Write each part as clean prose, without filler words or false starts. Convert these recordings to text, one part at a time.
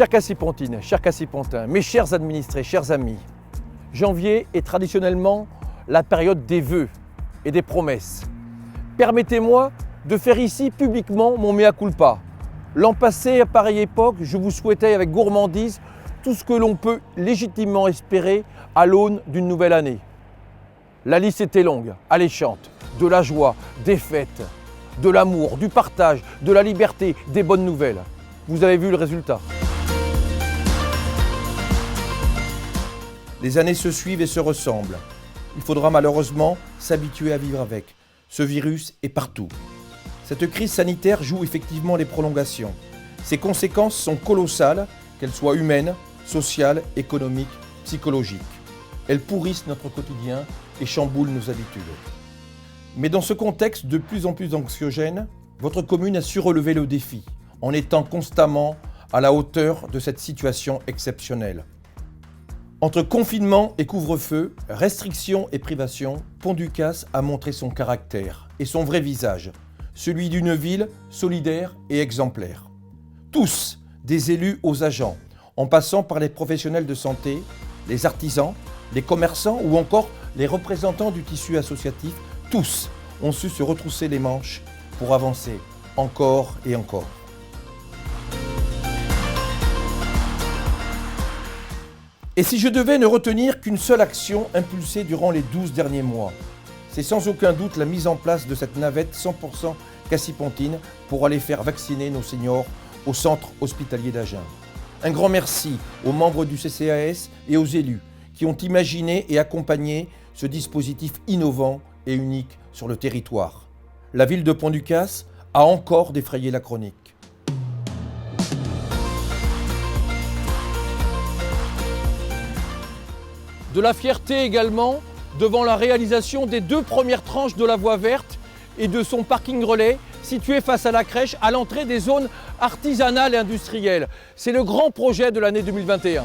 Chers Cassipontines, chers Cassipontins, mes chers administrés, chers amis, janvier est traditionnellement la période des vœux et des promesses. Permettez-moi de faire ici publiquement mon mea culpa. L'an passé, à pareille époque, je vous souhaitais avec gourmandise tout ce que l'on peut légitimement espérer à l'aune d'une nouvelle année. La liste était longue, alléchante, de la joie, des fêtes, de l'amour, du partage, de la liberté, des bonnes nouvelles. Vous avez vu le résultat. Les années se suivent et se ressemblent. Il faudra malheureusement s'habituer à vivre avec. Ce virus est partout. Cette crise sanitaire joue effectivement les prolongations. Ses conséquences sont colossales, qu'elles soient humaines, sociales, économiques, psychologiques. Elles pourrissent notre quotidien et chamboulent nos habitudes. Mais dans ce contexte de plus en plus anxiogène, votre commune a su relever le défi en étant constamment à la hauteur de cette situation exceptionnelle. Entre confinement et couvre-feu, restrictions et privations, Pont-du-Casse a montré son caractère et son vrai visage, celui d'une ville solidaire et exemplaire. Tous, des élus aux agents, en passant par les professionnels de santé, les artisans, les commerçants ou encore les représentants du tissu associatif, tous ont su se retrousser les manches pour avancer encore et encore. Et si je devais ne retenir qu'une seule action impulsée durant les 12 derniers mois, c'est sans aucun doute la mise en place de cette navette 100% Cassipontine pour aller faire vacciner nos seniors au centre hospitalier d'Agen. Un grand merci aux membres du CCAS et aux élus qui ont imaginé et accompagné ce dispositif innovant et unique sur le territoire. La ville de Pont-du-Casse a encore défrayé la chronique. De la fierté également devant la réalisation des 2 premières tranches de la voie verte et de son parking relais situé face à la crèche à l'entrée des zones artisanales et industrielles. C'est le grand projet de l'année 2021.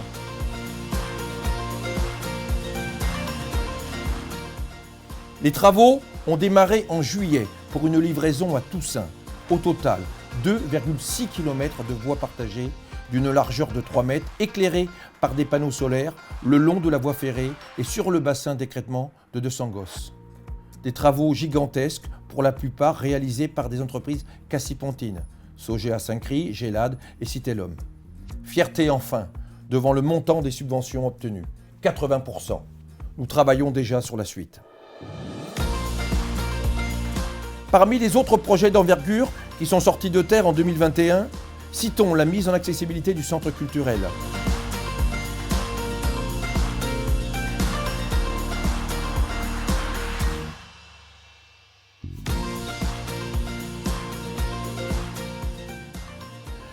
Les travaux ont démarré en juillet pour une livraison à Toussaint. Au total, 2,6 km de voies partagées d'une largeur de 3 mètres, éclairées par des panneaux solaires le long de la voie ferrée et sur le bassin d'écrêtement de 200 gosses. Des travaux gigantesques, pour la plupart réalisés par des entreprises cassipontines, Sogea Saint-Cry, Gélade et Citellum. Fierté enfin, devant le montant des subventions obtenues, 80%. Nous travaillons déjà sur la suite. Parmi les autres projets d'envergure qui sont sortis de terre en 2021, citons la mise en accessibilité du centre culturel.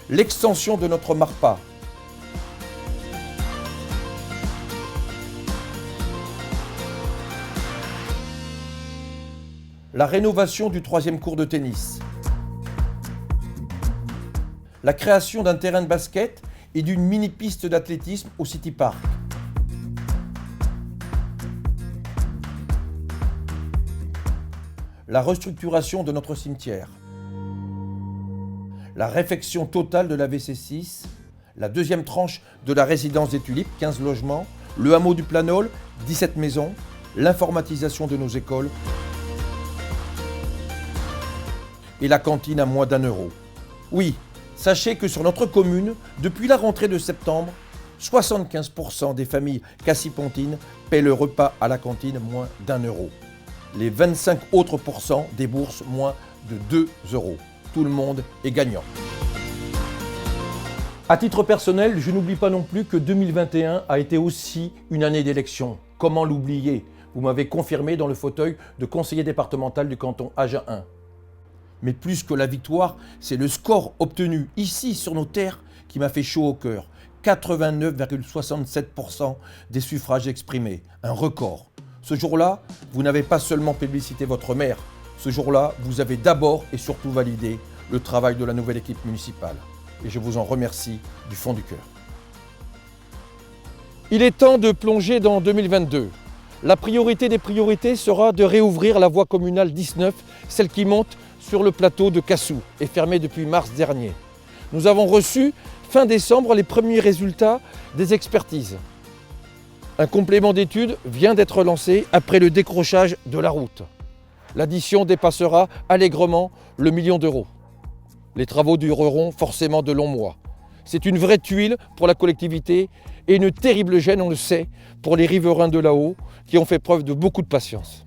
L'extension de notre MARPA. La rénovation du 3e court de tennis. La création d'un terrain de basket et d'une mini-piste d'athlétisme au City Park. La restructuration de notre cimetière. La réfection totale de la WC6, la 2e tranche de la résidence des Tulipes, 15 logements, le hameau du Planol, 17 maisons, l'informatisation de nos écoles et la cantine à moins d'1 euro. Oui, sachez que sur notre commune, depuis la rentrée de septembre, 75% des familles cassipontines paient le repas à la cantine moins d'1 euro. Les 25 autres % déboursent moins de 2 euros. Tout le monde est gagnant. À titre personnel, je n'oublie pas non plus que 2021 a été aussi une année d'élection. Comment l'oublier? Vous m'avez confirmé dans le fauteuil de conseiller départemental du canton Agen 1. Mais plus que la victoire, c'est le score obtenu ici sur nos terres qui m'a fait chaud au cœur. 89,67% des suffrages exprimés, un record. Ce jour-là, vous n'avez pas seulement plébiscité votre maire. Ce jour-là, vous avez d'abord et surtout validé le travail de la nouvelle équipe municipale. Et je vous en remercie du fond du cœur. Il est temps de plonger dans 2022. La priorité des priorités sera de réouvrir la voie communale 19, celle qui monte sur le plateau de Cassou et fermée depuis mars dernier. Nous avons reçu fin décembre les premiers résultats des expertises. Un complément d'étude vient d'être lancé après le décrochage de la route. L'addition dépassera allègrement le million d'euros. Les travaux dureront forcément de longs mois. C'est une vraie tuile pour la collectivité et une terrible gêne, on le sait, pour les riverains de là-haut qui ont fait preuve de beaucoup de patience.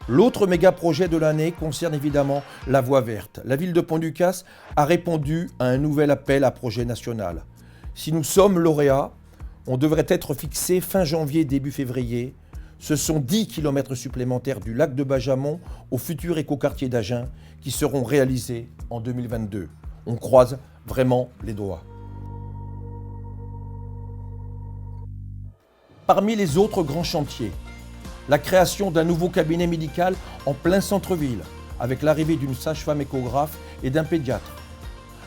L'autre méga projet de l'année concerne évidemment la voie verte. La ville de Pont-du-Casse a répondu à un nouvel appel à projet national. Si nous sommes lauréats, on devrait être fixé fin janvier, début février. Ce sont 10 km supplémentaires du lac de Bajamont au futur écoquartier d'Agen qui seront réalisés en 2022. On croise vraiment les doigts. Parmi les autres grands chantiers, la création d'un nouveau cabinet médical en plein centre-ville, avec l'arrivée d'une sage-femme échographe et d'un pédiatre.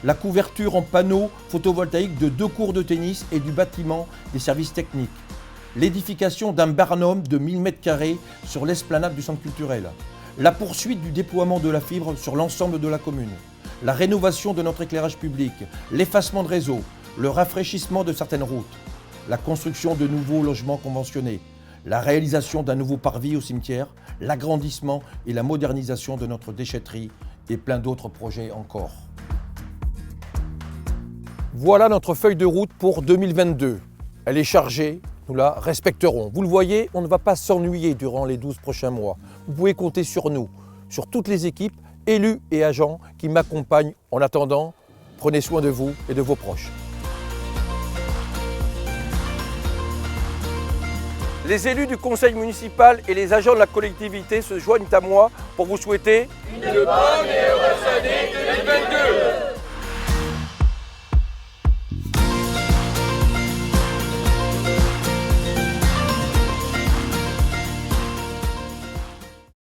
La couverture en panneaux photovoltaïques de 2 cours de tennis et du bâtiment des services techniques. L'édification d'un barnum de 1000 m² sur l'esplanade du centre culturel. La poursuite du déploiement de la fibre sur l'ensemble de la commune. La rénovation de notre éclairage public, l'effacement de réseaux, le rafraîchissement de certaines routes. La construction de nouveaux logements conventionnés. La réalisation d'un nouveau parvis au cimetière, l'agrandissement et la modernisation de notre déchetterie et plein d'autres projets encore. Voilà notre feuille de route pour 2022. Elle est chargée, nous la respecterons. Vous le voyez, on ne va pas s'ennuyer durant les 12 prochains mois. Vous pouvez compter sur nous, sur toutes les équipes, élus et agents qui m'accompagnent. En attendant, prenez soin de vous et de vos proches. Les élus du conseil municipal et les agents de la collectivité se joignent à moi pour vous souhaiter une bonne et heureuse année 2022.